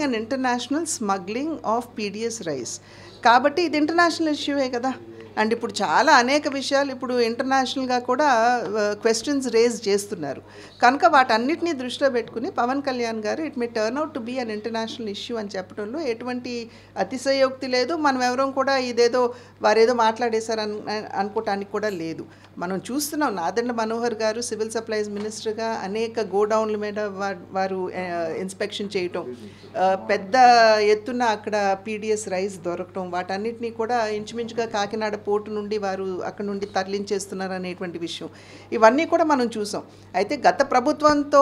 an international smuggling of PDS rice. కాబట్టి ఇది international ఇష్యూవే కదా. అండ్ ఇప్పుడు చాలా అనేక విషయాలు ఇప్పుడు ఇంటర్నేషనల్గా కూడా క్వశ్చన్స్ రేజ్ చేస్తున్నారు కనుక వాటన్నిటినీ దృష్టిలో పెట్టుకుని పవన్ కళ్యాణ్ గారు it may turn out to be an international issue అని చెప్పడంలో ఎటువంటి అతిశయోక్తి లేదు. మనం ఎవరూ కూడా ఇదేదో వారేదో మాట్లాడేశారు అనుకోవటానికి కూడా లేదు. మనం చూస్తున్నాం నాదెండ్ల మనోహర్ గారు సివిల్ సప్లైస్ మినిస్టర్గా అనేక గోడౌన్ల మీద వారు ఇన్స్పెక్షన్ చేయటం, పెద్ద ఎత్తున అక్కడ పీడిఎస్ రైస్ దొరకటం, వాటన్నిటినీ కూడా ఇంచుమించుగా కాకినాడ పోర్టు నుండి వారు అక్కడ నుండి తరలించేస్తున్నారు అనేటువంటి విషయం ఇవన్నీ కూడా మనం చూసాం. అయితే గత ప్రభుత్వంతో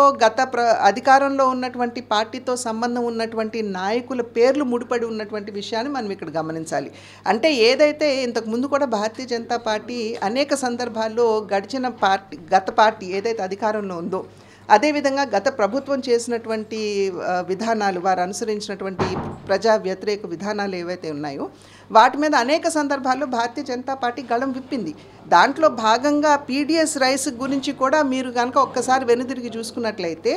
అధికారంలో ఉన్నటువంటి పార్టీతో సంబంధం ఉన్నటువంటి నాయకుల పేర్లు ముడిపడి ఉన్నటువంటి విషయాన్ని మనం ఇక్కడ గమనించాలి. అంటే ఏదైతే ఇంతకు ముందు కూడా భారతీయ జనతా పార్టీ అనేక సందర్భాల్లో గత పార్టీ ఏదైతే అధికారంలో ఉందో అదేవిధంగా గత ప్రభుత్వం చేసినటువంటి విధానాలు, వారు అనుసరించినటువంటి ప్రజా వ్యతిరేక విధానాలు ఏవైతే ఉన్నాయో వాటి మీద అనేక సందర్భాల్లో భారతీయ జనతా పార్టీ గళం విప్పింది. దాంట్లో భాగంగా పీడిఎస్ రైస్ గురించి కూడా మీరు కనుక ఒక్కసారి వెనుదిరిగి చూసుకున్నట్లయితే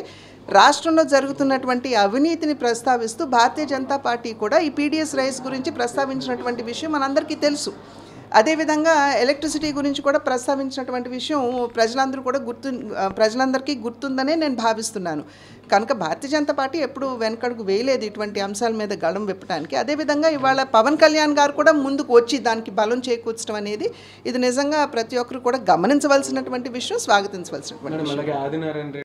రాష్ట్రంలో జరుగుతున్నటువంటి అవినీతిని ప్రస్తావిస్తూ భారతీయ జనతా పార్టీ కూడా ఈ పీడిఎస్ రైస్ గురించి ప్రస్తావించినటువంటి విషయం మనందరికీ తెలుసు. అదేవిధంగా ఎలక్ట్రిసిటీ గురించి కూడా ప్రస్తావించినటువంటి విషయం ప్రజలందరికీ గుర్తుందనే నేను భావిస్తున్నాను. కనుక భారతీయ జనతా పార్టీ ఎప్పుడు వెనకడుగు వేయలేదు ఇటువంటి అంశాల మీద గళం విప్పడానికి. అదేవిధంగా ఇవాళ పవన్ కళ్యాణ్ గారు కూడా ముందుకు వచ్చి దానికి బలం చేకూర్చడం అనేది ఇది నిజంగా ప్రతి ఒక్కరు కూడా గమనించవలసినటువంటి విషయం, స్వాగతించవలసినటువంటి విషయం.